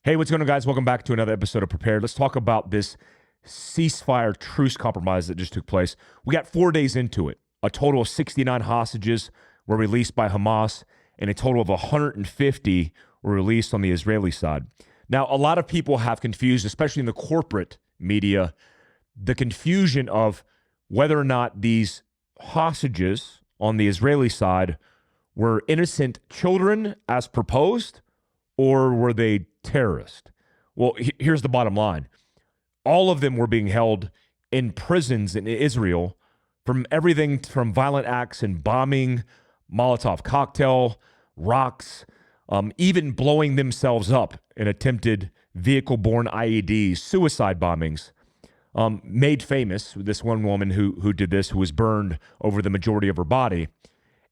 Hey, what's going on, guys? Welcome back to another episode of Prepared. Let's talk about this ceasefire truce compromise that just took place. We got 4 days into it. A total of 69 hostages were released by Hamas, and a total of 150 were released on the Israeli side. Now, a lot of people have confused, especially in the corporate media, the confusion of whether or not these hostages on the Israeli side were innocent children as proposed, or were they terrorists? Well, here's the bottom line. All of them were being held in prisons in Israel from everything from violent acts and bombing, Molotov cocktail, rocks, even blowing themselves up in attempted vehicle-borne IEDs, suicide bombings, made famous. This one woman who did this, who was burned over the majority of her body.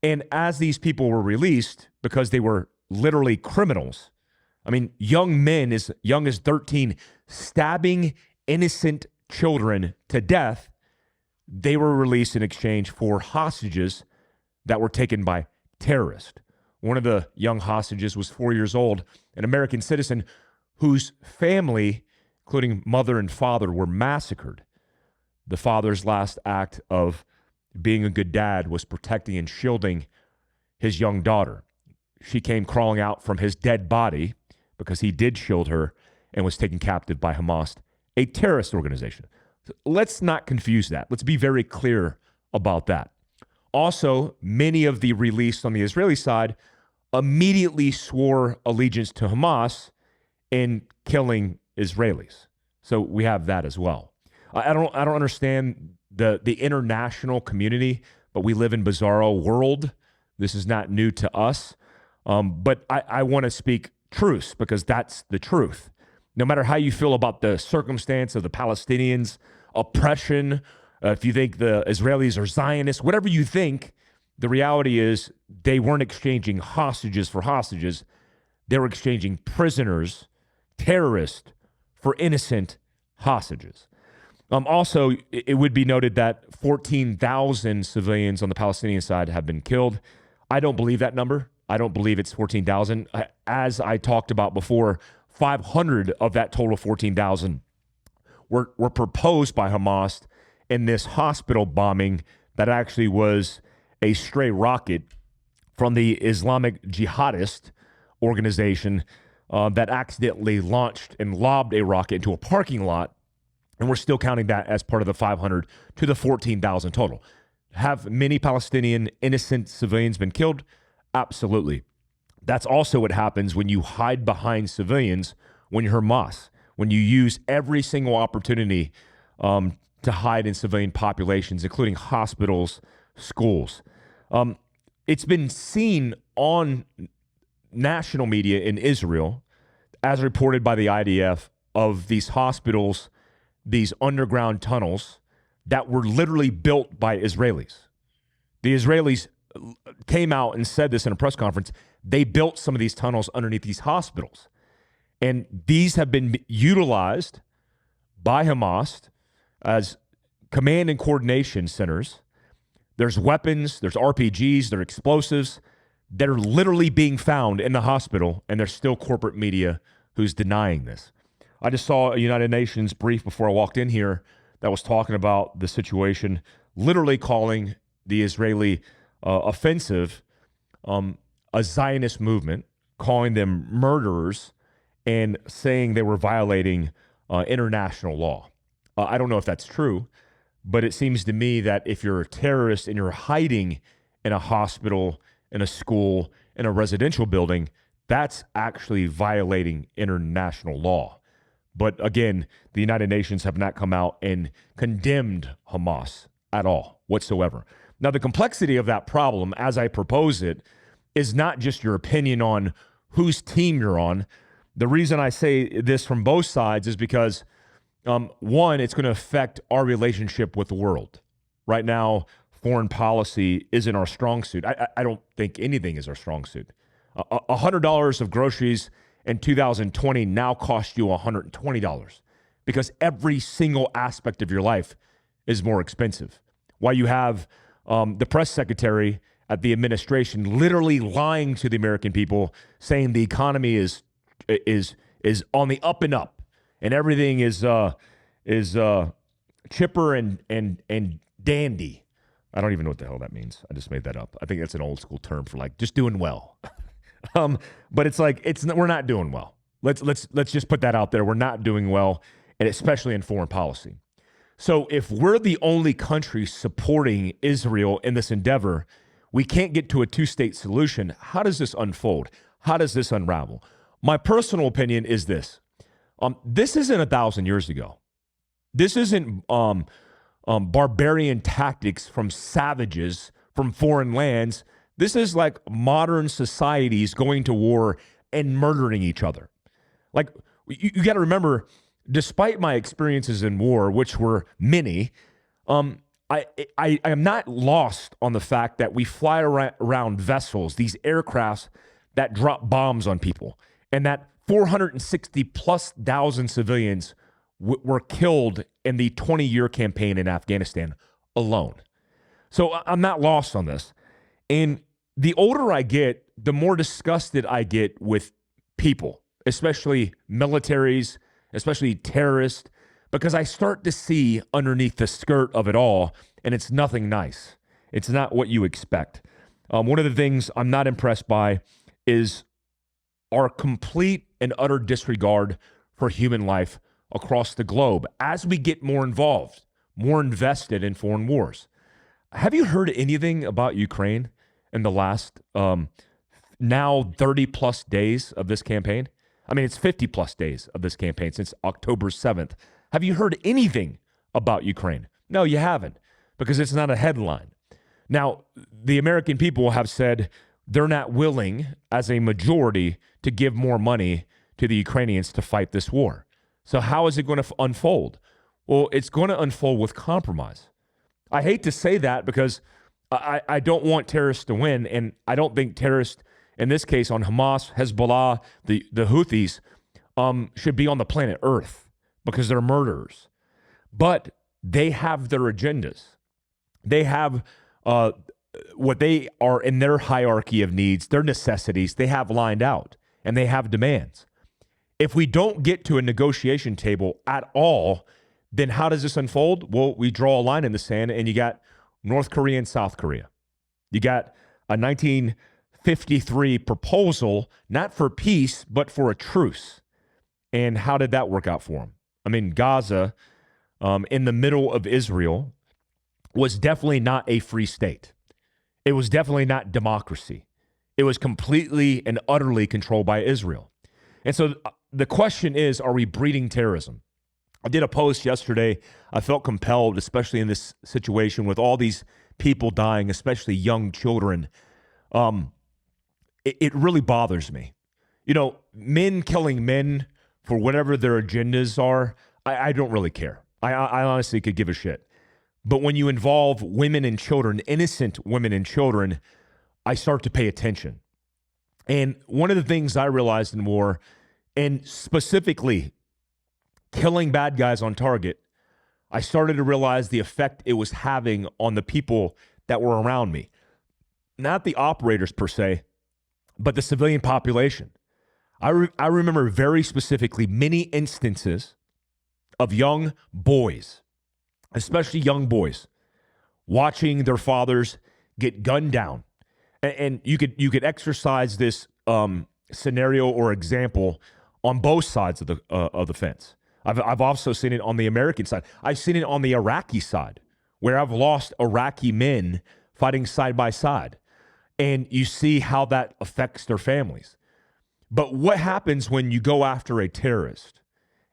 And as these people were released, because they were literally criminals, I mean, young men as young as 13 stabbing innocent children to death, they were released in exchange for hostages that were taken by terrorists. One of the young hostages was 4 years old, an American citizen whose family, including mother and father, were massacred. The father's last act of being a good dad was protecting and shielding his young daughter. She came crawling out from his dead body because he did shield her and was taken captive by Hamas, a terrorist organization. So let's not confuse that. Let's be very clear about that. Also, many of the released on the Israeli side immediately swore allegiance to Hamas in killing Israelis. So we have that as well. I don't understand the international community, but we live in bizarro world. This is not new to us. But I want to speak truth because that's the truth. No matter how you feel about the circumstance of the Palestinians' oppression, if you think the Israelis are Zionists, whatever you think, the reality is they weren't exchanging hostages for hostages. They were exchanging prisoners, terrorists, for innocent hostages. Also, it would be noted that 14,000 civilians on the Palestinian side have been killed. I don't believe that number. I don't believe it's 14,000. As I talked about before, 500 of that total 14,000 were proposed by Hamas in this hospital bombing that actually was a stray rocket from the Islamic jihadist organization that accidentally launched and lobbed a rocket into a parking lot. And we're still counting that as part of the 500 to the 14,000 total. Have many Palestinian innocent civilians been killed? Absolutely. That's also what happens when you hide behind civilians when you're Hamas, when you use every single opportunity to hide in civilian populations, including hospitals, schools. It's been seen on national media in Israel, as reported by the IDF, of these hospitals, these underground tunnels that were literally built by Israelis. The Israelis came out and said this in a press conference. They built some of these tunnels underneath these hospitals. And these have been utilized by Hamas as command and coordination centers. There's weapons, there's RPGs, there's explosives that are literally being found in the hospital, and there's still corporate media who's denying this. I just saw a United Nations brief before I walked in here that was talking about the situation, literally calling the Israeli offensive a Zionist movement, calling them murderers, and saying they were violating international law. I don't know if that's true, but it seems to me that if you're a terrorist and you're hiding in a hospital, in a school, in a residential building, that's actually violating international law. But again, the United Nations have not come out and condemned Hamas at all whatsoever. Now, the complexity of that problem, as I propose it, is not just your opinion on whose team you're on. The reason I say this from both sides is because, one, it's going to affect our relationship with the world. Right now, foreign policy isn't our strong suit. I don't think anything is our strong suit. $100 of groceries in 2020 now cost you $120 because every single aspect of your life is more expensive. While you have the press secretary at the administration literally lying to the American people, saying the economy is is on the up and up, and everything is chipper and dandy. I don't even know what the hell that means. I just made that up. I think that's an old school term for like just doing well. But it's like we're not doing well. Let's just put that out there. We're not doing well, and especially in foreign policy. So if we're the only country supporting Israel in this endeavor, we can't get to a two-state solution. How does this unfold? How does this unravel? My personal opinion is this. This isn't 1,000 years ago. This isn't barbarian tactics from savages from foreign lands. This is like modern societies going to war and murdering each other. Like, you got to remember, despite my experiences in war, which were many, I am not lost on the fact that we fly around vessels, these aircrafts that drop bombs on people, and that 460,000+ civilians were killed in the 20-year campaign in Afghanistan alone. So I'm not lost on this. And the older I get, the more disgusted I get with people, especially militaries, especially terrorists, because I start to see underneath the skirt of it all, and it's nothing nice. It's not what you expect. One of the things I'm not impressed by is our complete and utter disregard for human life across the globe as we get more involved, more invested in foreign wars. Have you heard anything about Ukraine in the last now 30+ days of this campaign? I mean, it's 50+ days of this campaign since October 7th. Have you heard anything about Ukraine? No, you haven't, because it's not a headline. Now, the American people have said they're not willing, as a majority, to give more money to the Ukrainians to fight this war. So how is it going to unfold? Well, it's going to unfold with compromise. I hate to say that because I don't want terrorists to win, and I don't think terrorists, in this case on Hamas, Hezbollah, the Houthis, should be on the planet Earth because they're murderers. But they have their agendas. They have what they are in their hierarchy of needs, their necessities, they have lined out, and they have demands. If we don't get to a negotiation table at all, then how does this unfold? Well, we draw a line in the sand, and you got North Korea and South Korea. You got a 1953 proposal, not for peace, but for a truce. And how did that work out for them? I mean, Gaza, in the middle of Israel, was definitely not a free state. It was definitely not democracy. It was completely and utterly controlled by Israel. And so the question is, are we breeding terrorism? I did a post yesterday. I felt compelled, especially in this situation with all these people dying, especially young children. It really bothers me. You know, men killing men for whatever their agendas are, I don't really care. I honestly could give a shit. But when you involve women and children, innocent women and children, I start to pay attention. And one of the things I realized in war, and specifically killing bad guys on target, I started to realize the effect it was having on the people that were around me. Not the operators per se, but the civilian population. I remember very specifically many instances of young boys, especially young boys, watching their fathers get gunned down. And you could exercise this scenario or example on both sides of the fence. I've also seen it on the American side. I've seen it on the Iraqi side, where I've lost Iraqi men fighting side by side. And you see how that affects their families. But what happens when you go after a terrorist?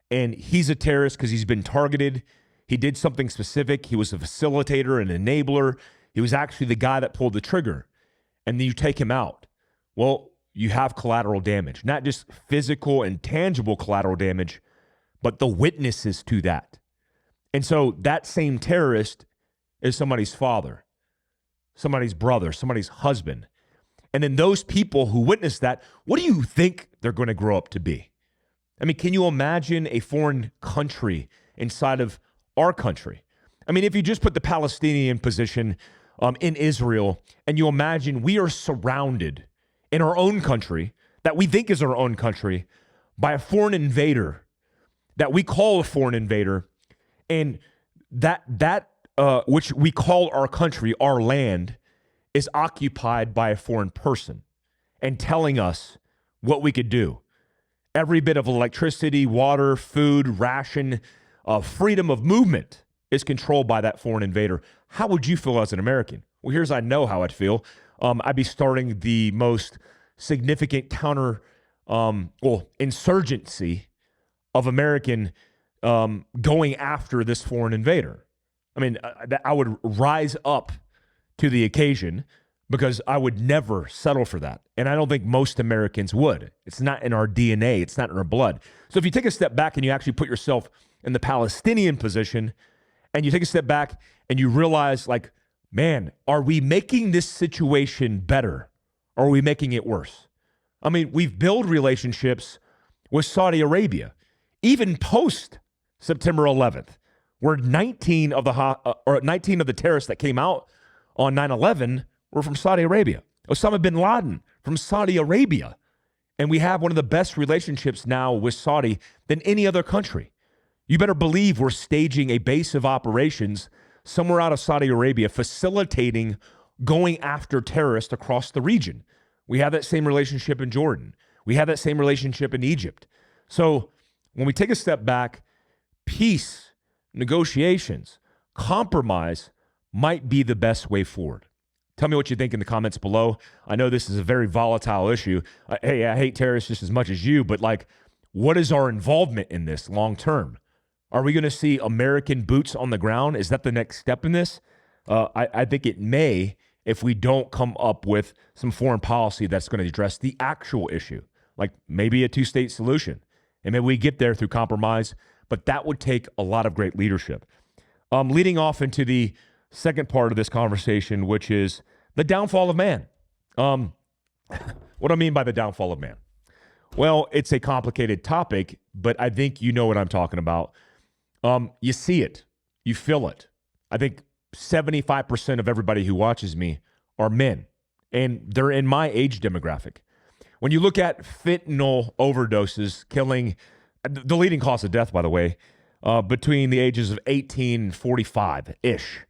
And he's a terrorist because he's been targeted. He did something specific. He was a facilitator, an enabler. He was actually the guy that pulled the trigger. And then you take him out. Well, you have collateral damage, not just physical and tangible collateral damage, but the witnesses to that. And so that same terrorist is somebody's father, somebody's brother, somebody's husband. And then those people who witnessed that, what do you think they're going to grow up to be? I mean, can you imagine a foreign country inside of our country? I mean, if you just put the Palestinian position in Israel, and you imagine we are surrounded in our own country, that we think is our own country, by a foreign invader that we call a foreign invader, and that which we call our country, our land, is occupied by a foreign person and telling us what we could do. Every bit of electricity, water, food, ration, freedom of movement is controlled by that foreign invader. How would you feel as an American? Well, here's I know how I'd feel. I'd be starting the most significant insurgency of American going after this foreign invader. I mean, I would rise up to the occasion because I would never settle for that. And I don't think most Americans would. It's not in our DNA. It's not in our blood. So if you take a step back and you actually put yourself in the Palestinian position and you take a step back and you realize, like, man, are we making this situation better or are we making it worse? I mean, we've built relationships with Saudi Arabia, even post September 11th, where 19 of the terrorists that came out on 9/11 were from Saudi Arabia. Osama bin Laden from Saudi Arabia. And we have one of the best relationships now with Saudi than any other country. You better believe we're staging a base of operations somewhere out of Saudi Arabia, facilitating going after terrorists across the region. We have that same relationship in Jordan. We have that same relationship in Egypt. So when we take a step back, peace, negotiations, compromise might be the best way forward. Tell me what you think in the comments below. I know this is a very volatile issue. Hey, I hate terrorists just as much as you, but like, what is our involvement in this long term? Are we going to see American boots on the ground? Is that the next step in this? I think it may, if we don't come up with some foreign policy that's going to address the actual issue, like maybe a two-state solution. And maybe we get there through compromise, but that would take a lot of great leadership. Leading off into the second part of this conversation, which is the downfall of man. What do I mean by the downfall of man? Well, it's a complicated topic, but I think you know what I'm talking about. You see it. You feel it. I think 75% of everybody who watches me are men, and they're in my age demographic. When you look at fentanyl overdoses killing, the leading cause of death, by the way, between the ages of 18 and 45-ish,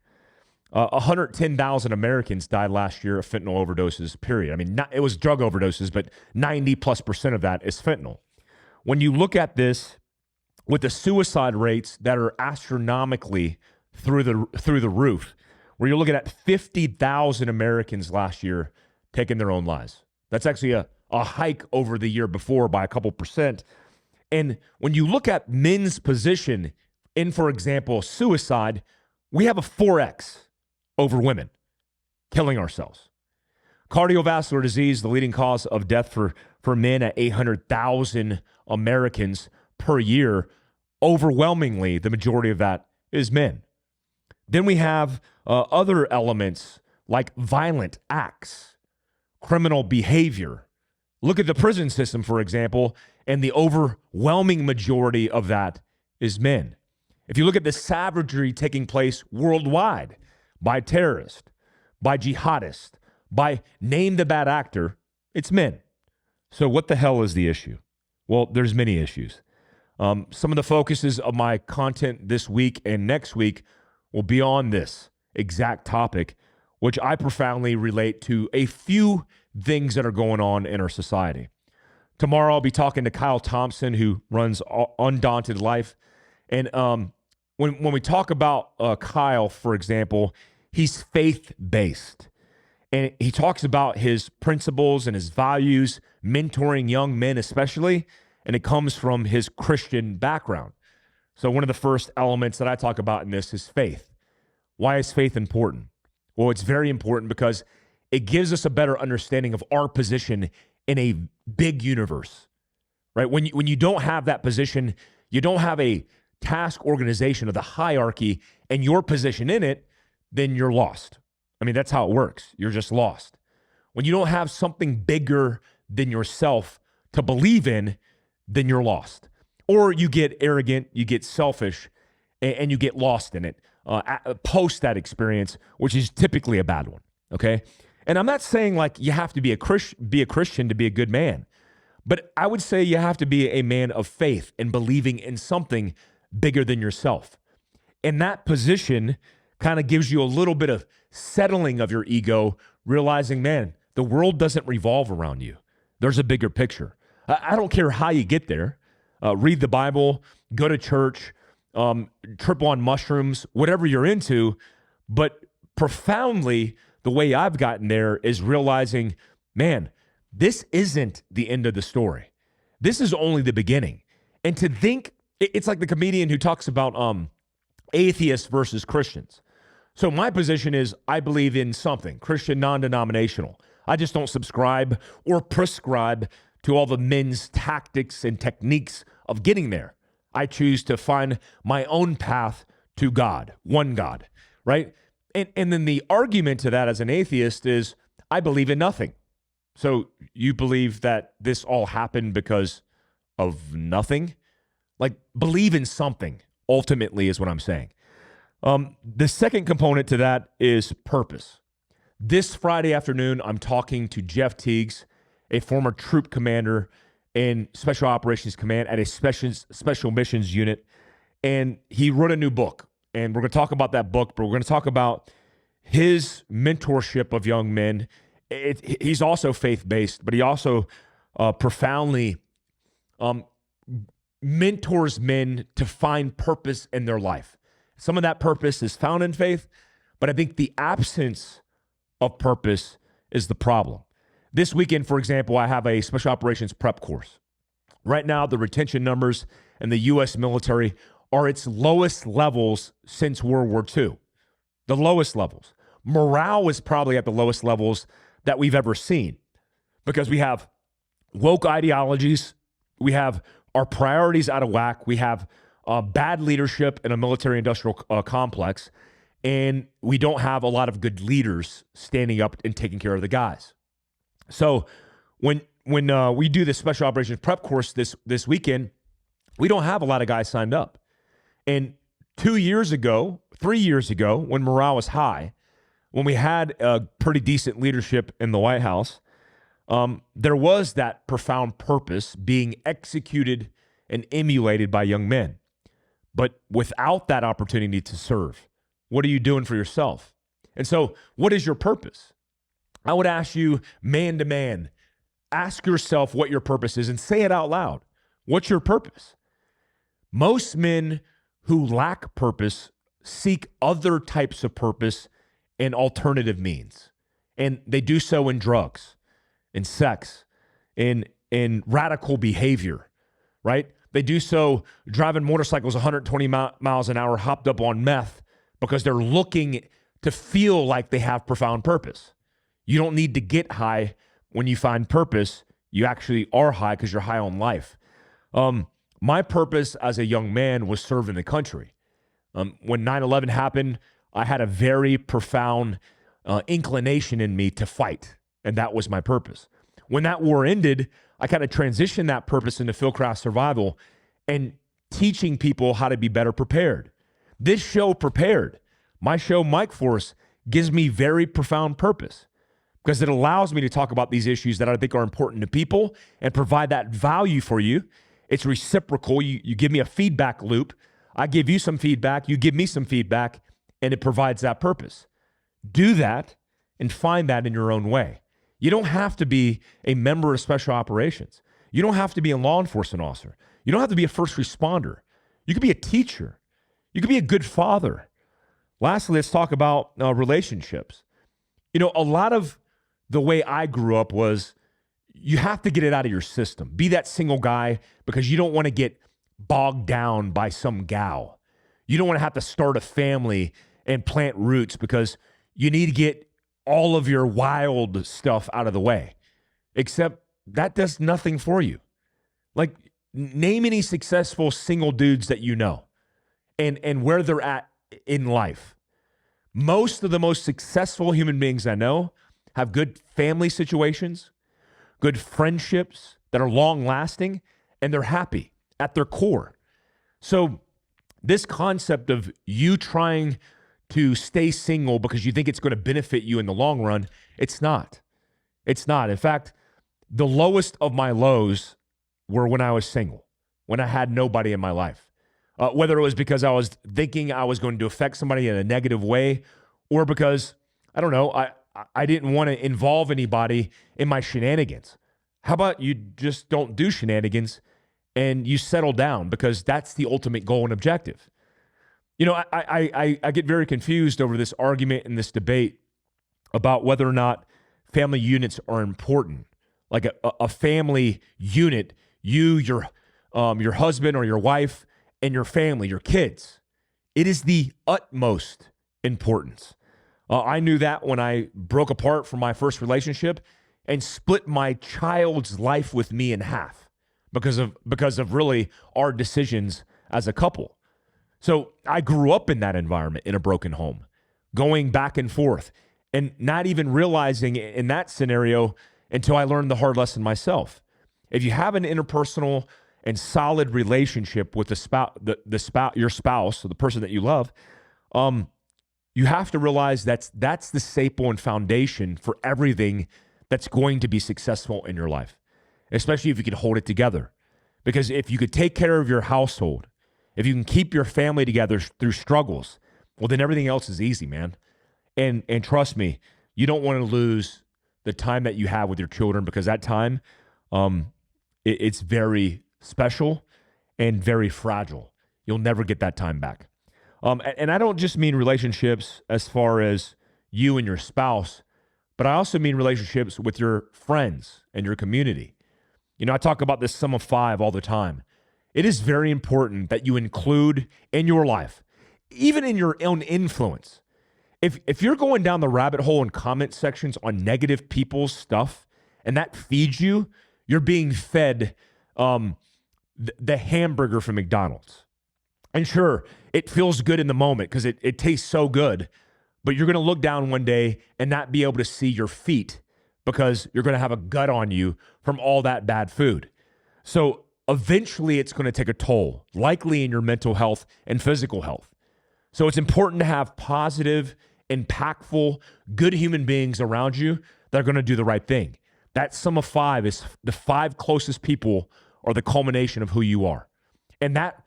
110,000 Americans died last year of fentanyl overdoses, period. I mean, it was drug overdoses, but 90+% of that is fentanyl. When you look at this with the suicide rates that are astronomically through the roof, where you're looking at 50,000 Americans last year taking their own lives. That's actually a hike over the year before by a couple percent. And when you look at men's position in, for example, suicide, we have a 4x over women killing ourselves. Cardiovascular disease, the leading cause of death for men at 800,000 Americans per year. Overwhelmingly, the majority of that is men. Then we have other elements like violent acts, criminal behavior. Look at the prison system, for example, and the overwhelming majority of that is men. If you look at the savagery taking place worldwide by terrorists, by jihadists, by name the bad actor, it's men. So what the hell is the issue? Well, there's many issues. Some of the focuses of my content this week and next week will be on this exact topic, which I profoundly relate to a few things that are going on in our society. Tomorrow, I'll be talking to Kyle Thompson, who runs Undaunted Life. And when we talk about Kyle, for example, he's faith-based. And he talks about his principles and his values, mentoring young men especially, and it comes from his Christian background. So one of the first elements that I talk about in this is faith. Why is faith important? Well, it's very important because it gives us a better understanding of our position in a big universe, right? When you don't have that position, you don't have a task organization of the hierarchy and your position in it, then you're lost. I mean, that's how it works. You're just lost. When you don't have something bigger than yourself to believe in, then you're lost. Or you get arrogant, you get selfish, and you get lost in it post that experience, which is typically a bad one, okay? And I'm not saying like you have to be a Christian to be a good man, But I would say you have to be a man of faith and believing in something bigger than yourself. And that position kind of gives you a little bit of settling of your ego, realizing, man, the world doesn't revolve around you. There's a bigger picture. I don't care how you get there. Read the Bible, go to church, triple on mushrooms, whatever you're into. But profoundly, the way I've gotten there is realizing, man, this isn't the end of the story. This is only the beginning. And to think, it's like the comedian who talks about atheists versus Christians. So my position is I believe in something, Christian, non-denominational. I just don't subscribe or prescribe to all the men's tactics and techniques of getting there. I choose to find my own path to God, one God, right? And then the argument to that as an atheist is I believe in nothing. So you believe that this all happened because of nothing? Like, believe in something, ultimately, is what I'm saying. The second component to that is purpose. This Friday afternoon, I'm talking to Jeff Teagues, a former troop commander in Special Operations Command at a special missions unit. And he wrote a new book. And we're going to talk about that book, but we're going to talk about his mentorship of young men. He's also faith-based, but he also profoundly mentors men to find purpose in their life. Some of that purpose is found in faith, but I think the absence of purpose is the problem. This weekend, for example, I have a special operations prep course. Right now, the retention numbers in the U.S. military are its lowest levels since World War II. The lowest levels. Morale is probably at the lowest levels that we've ever seen because we have woke ideologies, we have our priorities out of whack, we have bad leadership in a military-industrial complex, and we don't have a lot of good leaders standing up and taking care of the guys. So when we do this special operations prep course this weekend, we don't have a lot of guys signed up. And 3 years ago, when morale was high, when we had a pretty decent leadership in the White House, there was that profound purpose being executed and emulated by young men. But without that opportunity to serve, what are you doing for yourself? And so, what is your purpose? I would ask you, man to man, ask yourself what your purpose is and say it out loud. What's your purpose? Most men who lack purpose seek other types of purpose and alternative means. And they do so in drugs, in sex, in radical behavior, right? They do so driving motorcycles 120 miles an hour, hopped up on meth, because they're looking to feel like they have profound purpose. You don't need to get high when you find purpose. You actually are high because you're high on life. My purpose as a young man was serving the country. When 9/11 happened, I had a very profound inclination in me to fight, and that was my purpose. When that war ended, I kind of transitioned that purpose into Fieldcraft Survival and teaching people how to be better prepared. This show, Prepared, my show, Mike Force, gives me very profound purpose because it allows me to talk about these issues that I think are important to people and provide that value for you. It's reciprocal. You give me a feedback loop. I give you some feedback. You give me some feedback, and it provides that purpose. Do that and find that in your own way. You don't have to be a member of special operations. You don't have to be a law enforcement officer. You don't have to be a first responder. You could be a teacher. You could be a good father. Lastly, let's talk about relationships. You know, a lot of the way I grew up was you have to get it out of your system. Be that single guy because you don't want to get bogged down by some gal. You don't want to have to start a family and plant roots because you need to get all of your wild stuff out of the way. Except that does nothing for you. Like, name any successful single dudes that you know and where they're at in life. Most of the most successful human beings I know have good family situations, good friendships that are long lasting, and they're happy at their core. So this concept of you trying to stay single because you think it's going to benefit you in the long run, it's not. It's not. In fact, The lowest of my lows were when I was single, when I had nobody in my life. Whether it was because I was thinking I was going to affect somebody in a negative way, or because, I don't know, I didn't want to involve anybody in my shenanigans. How about you just don't do shenanigans and you settle down, because that's the ultimate goal and objective. You know, I get very confused over this argument and this debate about whether or not family units are important. Like a family unit, your husband or your wife and your family, your kids. It is the utmost importance. I knew that when I broke apart from my first relationship and split my child's life with me in half because of really our decisions as a couple. So I grew up in that environment, in a broken home, going back and forth and not even realizing in that scenario until I learned the hard lesson myself. If you have an interpersonal and solid relationship with your spouse, or the person that you love, you have to realize that's the staple and foundation for everything that's going to be successful in your life, especially if you can hold it together. Because if you could take care of your household, if you can keep your family together through struggles, well, then everything else is easy, man. And trust me, you don't want to lose the time that you have with your children, because that time, it's very special and very fragile. You'll never get that time back. And I don't just mean relationships as far as you and your spouse, but I also mean relationships with your friends and your community. You know, I talk about this sum of five all the time. It is very important that you include in your life, even in your own influence. If you're going down the rabbit hole in comment sections on negative people's stuff, and that feeds you, you're being fed the hamburger from McDonald's. And sure, it feels good in the moment because it tastes so good, but you're going to look down one day and not be able to see your feet because you're going to have a gut on you from all that bad food. So eventually it's going to take a toll, likely in your mental health and physical health. So it's important to have positive, impactful, good human beings around you that are going to do the right thing. That sum of five is the five closest people are the culmination of who you are. And that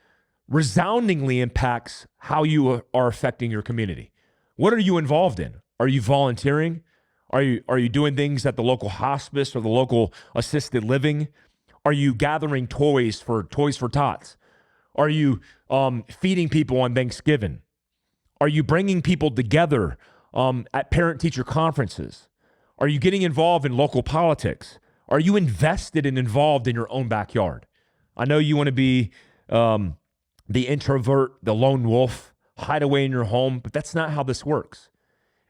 resoundingly impacts how you are affecting your community. What are you involved in? Are you volunteering? Are you doing things at the local hospice or the local assisted living? Are you gathering Toys for Tots? Are you feeding people on Thanksgiving? Are you bringing people together at parent-teacher conferences? Are you getting involved in local politics? Are you invested and involved in your own backyard? I know you want to be the introvert, the lone wolf, hide away in your home, but that's not how this works.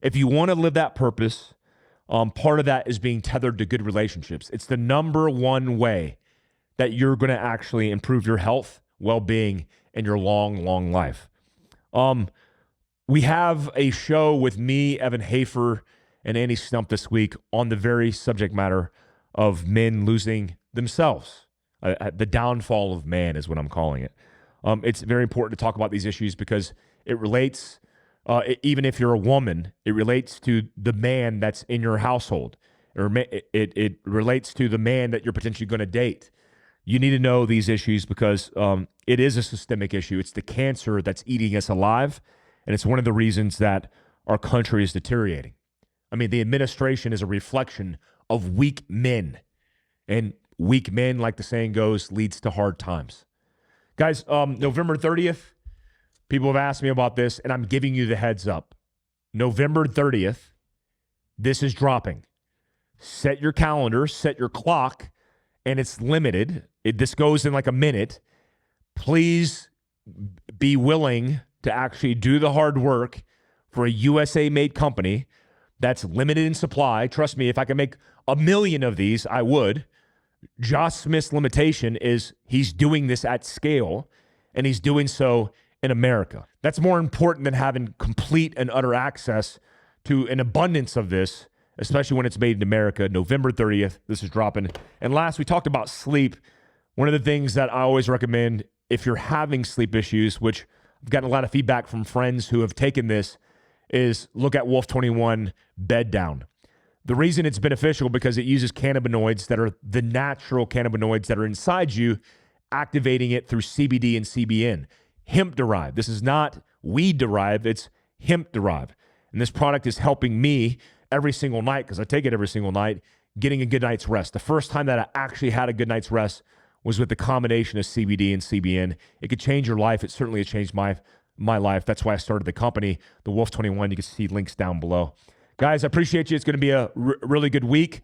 If you want to live that purpose, part of that is being tethered to good relationships. It's the number one way that you're going to actually improve your health, well-being, and your long, long life. We have a show with me, Evan Hafer, and Andy Stump this week on the very subject matter of men losing themselves. The downfall of man is what I'm calling it. It's very important to talk about these issues because it relates, even if you're a woman, it relates to the man that's in your household. It relates to the man that you're potentially going to date. You need to know these issues because it is a systemic issue. It's the cancer that's eating us alive, and it's one of the reasons that our country is deteriorating. I mean, the administration is a reflection of weak men, and weak men, like the saying goes, leads to hard times. Guys, November 30th, people have asked me about this, and I'm giving you the heads up. November 30th, this is dropping. Set your calendar, set your clock, and it's limited. This goes in like a minute. Please be willing to actually do the hard work for a USA-made company that's limited in supply. Trust me, if I can make 1 million of these, I would. Josh Smith's limitation is he's doing this at scale, and he's doing so in America. That's more important than having complete and utter access to an abundance of this, especially when it's made in America. November 30th, this is dropping. And last, we talked about sleep. One of the things that I always recommend if you're having sleep issues, which I've gotten a lot of feedback from friends who have taken this, is look at Wolf 21 Bed Down. The reason it's beneficial because it uses cannabinoids that are the natural cannabinoids that are inside you, activating it through CBD and CBN. Hemp-derived. This is not weed-derived, it's hemp-derived. And this product is helping me every single night, because I take it every single night, getting a good night's rest. The first time that I actually had a good night's rest was with the combination of CBD and CBN. It could change your life. It certainly has changed my life. That's why I started the company, the Wolf 21. You can see links down below. Guys, I appreciate you. It's going to be a really good week.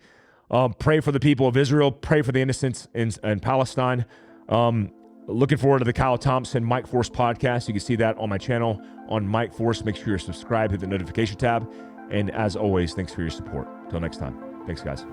Pray for the people of Israel. Pray for the innocents in Palestine. Looking forward to the Kyle Thompson Mike Force podcast. You can see that on my channel on Mike Force. Make sure you're subscribed, hit the notification tab. And as always, thanks for your support. Until next time. Thanks, guys.